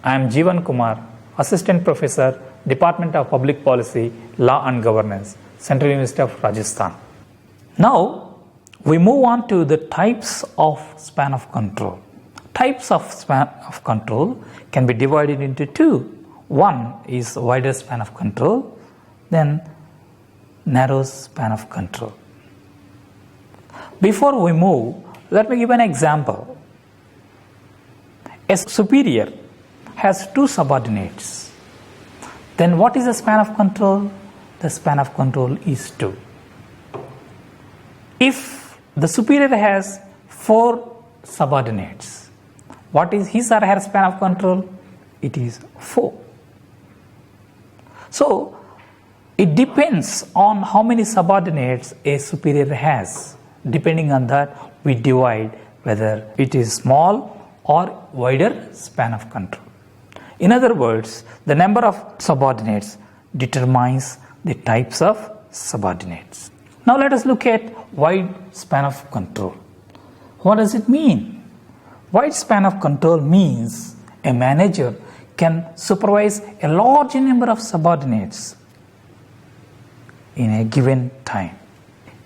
I am Jeevan Kumar, Assistant Professor, Department of Public Policy, Law and Governance, Central University of Rajasthan. Now, we move on to the types of span of control. Types of span of control can be divided into two. One is wider span of control, then narrow span of control. Before we move, let me give an example. A superior has two subordinates. Then what is the span of control? The span of control is 2. If the superior has 4 subordinates, what is his or her span of control? It is 4. So, it depends on how many subordinates a superior has. Depending on that, we divide whether it is small or wider span of control. In other words, the number of subordinates determines the types of subordinates. Now let us look at wide span of control. What does it mean? Wide span of control means a manager can supervise a large number of subordinates in a given time.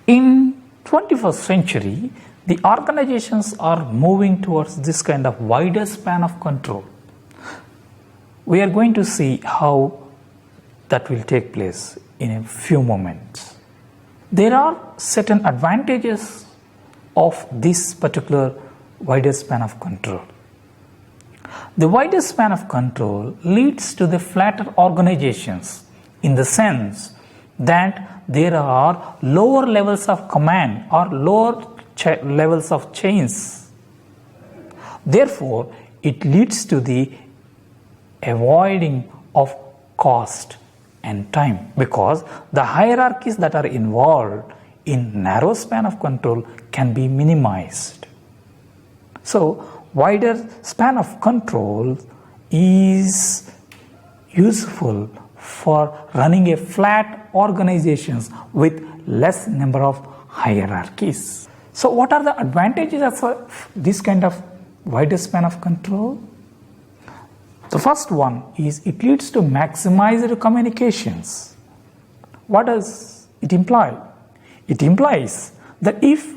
In 21st century, the organizations are moving towards this kind of wider span of control. We are going to see how that will take place in a few moments. There are certain advantages of this particular wider span of control. The wider span of control leads to the flatter organizations in the sense that there are lower levels of command or lower levels of chains. Therefore, it leads to the avoiding of cost and time, because the hierarchies that are involved in narrow span of control can be minimized. So, wider span of control is useful for running a flat organizations with less number of hierarchies. So what are the advantages of this kind of wider span of control? The first one is it leads to maximized communications. What does it imply? It implies that if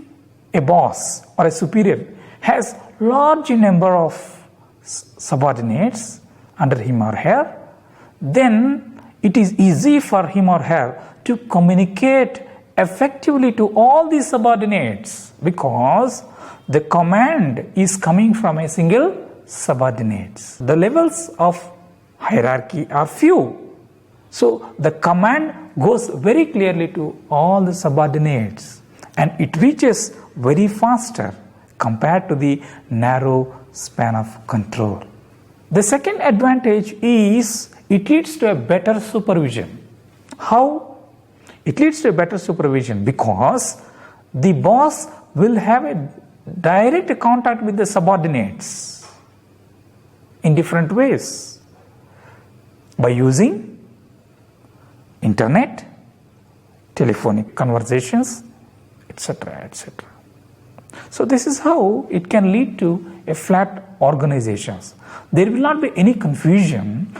a boss or a superior has large number of subordinates under him or her, then it is easy for him or her to communicate effectively to all these subordinates, because the command is coming from a single subordinate. The levels of hierarchy are few. So the command goes very clearly to all the subordinates and it reaches very faster compared to the narrow span of control. The second advantage is it leads to a better supervision. How? It leads to a better supervision because the boss will have a direct contact with the subordinates in different ways by using internet, telephonic conversations, etc., etc. So this is how it can lead to a flat organizations. There will not be any confusion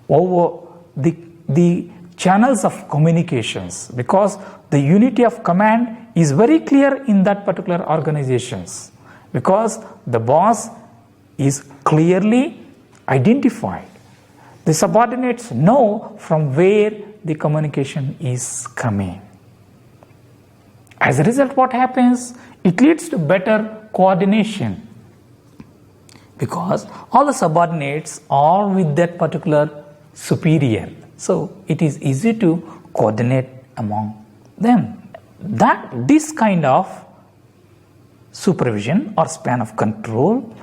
over the channels of communications, because the unity of command is very clear in that particular organizations, because the boss is clearly identified. The subordinates know from where the communication is coming. As a result, what happens? It leads to better coordination, because all the subordinates are with that particular superior. So it is easy to coordinate among them. This kind of supervision or span of control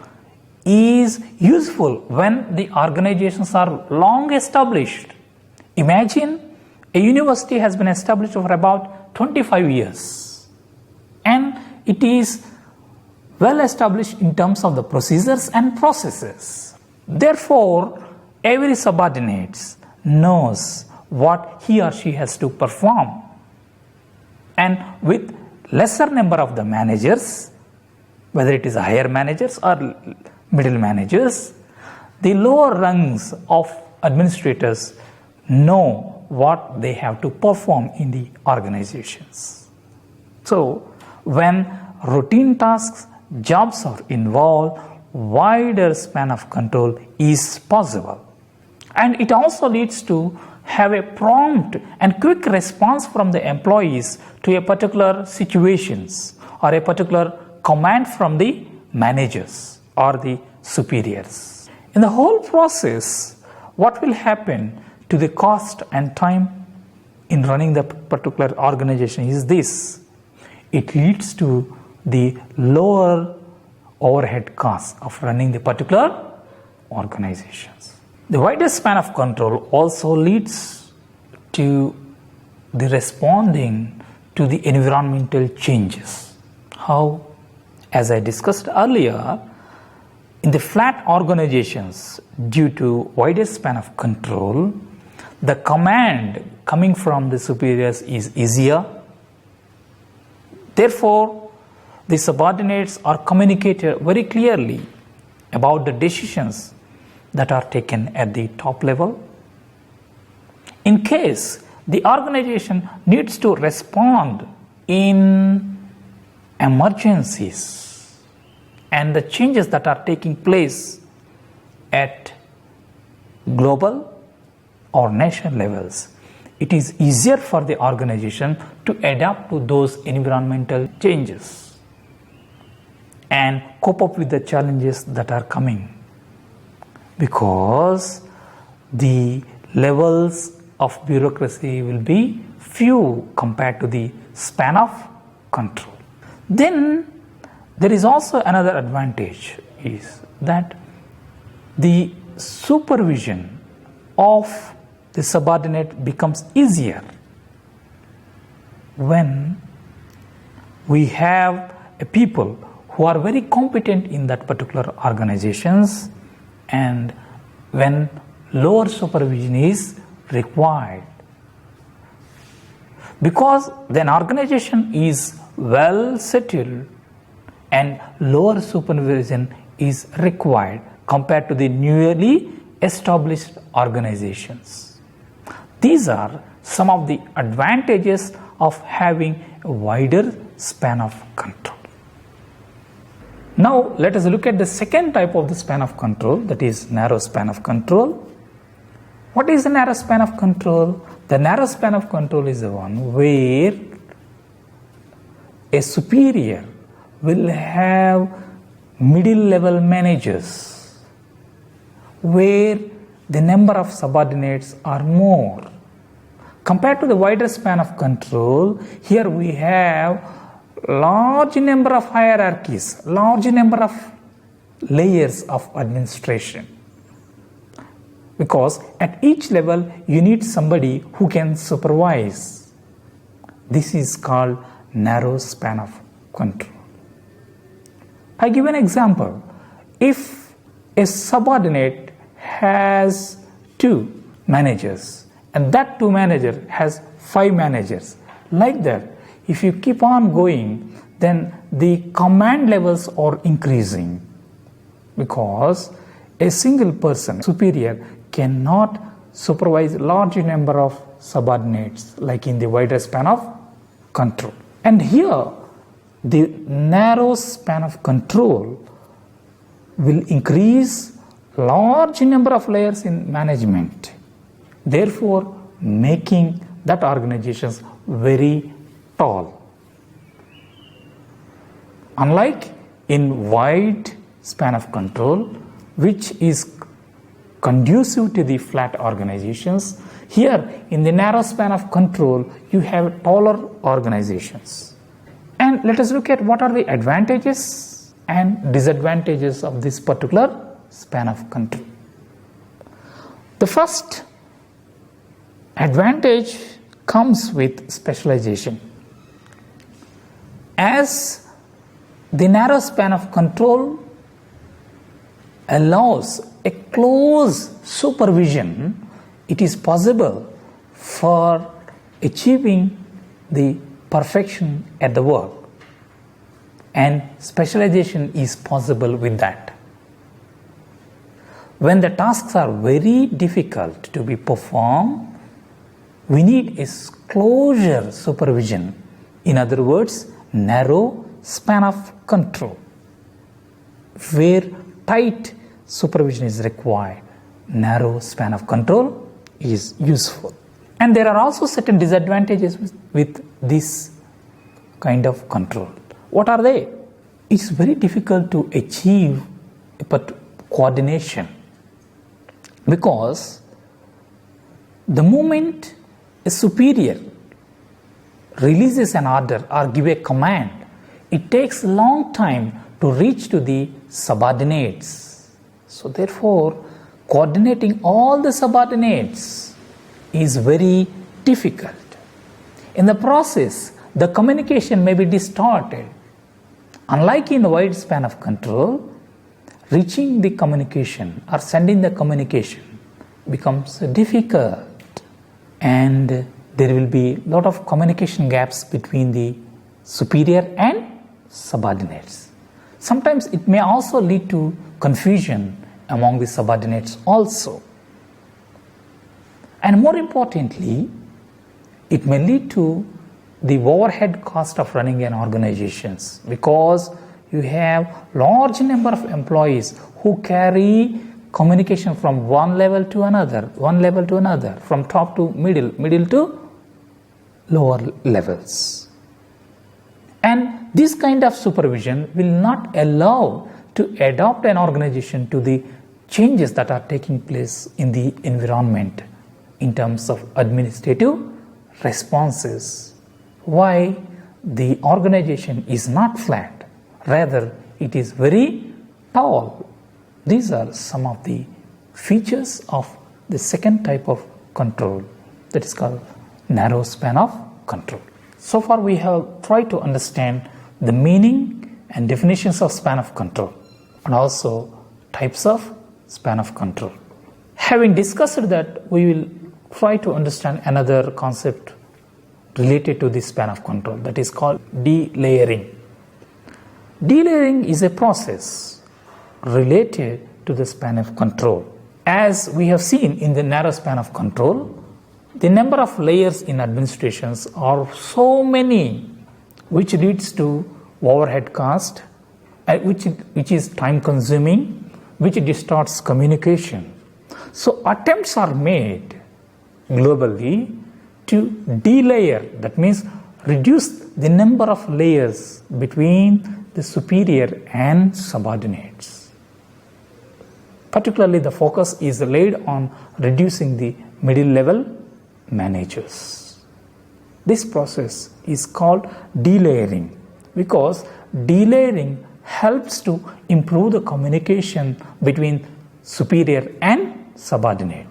is useful when the organizations are long established. Imagine a university has been established for about 25 years and it is well established in terms of the procedures and processes. Therefore, every subordinate knows what he or she has to perform, and with lesser number of the managers, whether it is higher managers or middle managers, the lower rungs of administrators know what they have to perform in the organizations. So, when routine tasks, jobs are involved, wider span of control is possible. And it also leads to have a prompt and quick response from the employees to a particular situations or a particular command from the managers or the superiors. In the whole process, what will happen to the cost and time in running the particular organization is this. It leads to the lower overhead costs of running the particular organizations. The wider span of control also leads to the responding to the environmental changes. How? As I discussed earlier, in the flat organizations, due to wider span of control, the command coming from the superiors is easier. Therefore, the subordinates are communicated very clearly about the decisions that are taken at the top level. In case the organization needs to respond in emergencies and the changes that are taking place at global or national levels, it is easier for the organization to adapt to those environmental changes and cope up with the challenges that are coming, because the levels of bureaucracy will be few compared to the span of control. Then there is also another advantage, is that the supervision of the subordinate becomes easier when we have a people who are very competent in that particular organizations, and when lower supervision is required, because then organization is well settled and lower supervision is required compared to the newly established organizations. These are some of the advantages of having a wider span of control. Now let us look at the second type of the span of control, that is narrow span of control. What is the narrow span of control? The narrow span of control is the one where a superior will have middle level managers, where the number of subordinates are more. Compared to the wider span of control, here we have large number of hierarchies, large number of layers of administration. Because at each level you need somebody who can supervise. This is called narrow span of control. I give an example. If a subordinate has 2 managers and that 2 manager has 5 managers, like that, if you keep on going, then the command levels are increasing, because a single person, superior, cannot supervise large number of subordinates like in the wider span of control. And here the narrow span of control will increase large number of layers in management, therefore making that organizations very tall. Unlike in wide span of control, which is conducive to the flat organizations, here in the narrow span of control you have taller organizations. And let us look at what are the advantages and disadvantages of this particular span of control. The first advantage comes with specialization. As the narrow span of control allows a close supervision, it is possible for achieving the perfection at the work, and specialization is possible with that. When the tasks are very difficult to be performed, we need a closer supervision. In other words, narrow span of control. Where tight supervision is required, narrow span of control is useful. And there are also certain disadvantages with this kind of control. What are they? It's very difficult to achieve coordination, because the moment a superior releases an order or give a command, it takes a long time to reach to the subordinates. So therefore, coordinating all the subordinates is very difficult. In the process, the communication may be distorted. Unlike in the wide span of control, reaching the communication or sending the communication becomes difficult, and there will be a lot of communication gaps between the superior and subordinates. Sometimes it may also lead to confusion among the subordinates also. And more importantly, it may lead to the overhead cost of running an organization, because you have large number of employees who carry communication from one level to another, from top to middle to lower levels. And this kind of supervision will not allow to adapt an organization to the changes that are taking place in the environment in terms of administrative responses. Why? The organization is not flat, rather it is very tall. These are some of the features of the second type of control, that is called narrow span of control. So far we have tried to understand the meaning and definitions of span of control, and also types of span of control. Having discussed that, we will try to understand another concept related to this span of control, that is called delayering. Delayering is a process related to the span of control. As we have seen in the narrow span of control, the number of layers in administrations are so many, which leads to overhead cost, which is time consuming, which distorts communication. So attempts are made globally to delayer, that means reduce the number of layers between the superior and subordinates. Particularly the focus is laid on reducing the middle level managers. This process is called delayering, because delayering helps to improve the communication between superior and subordinate.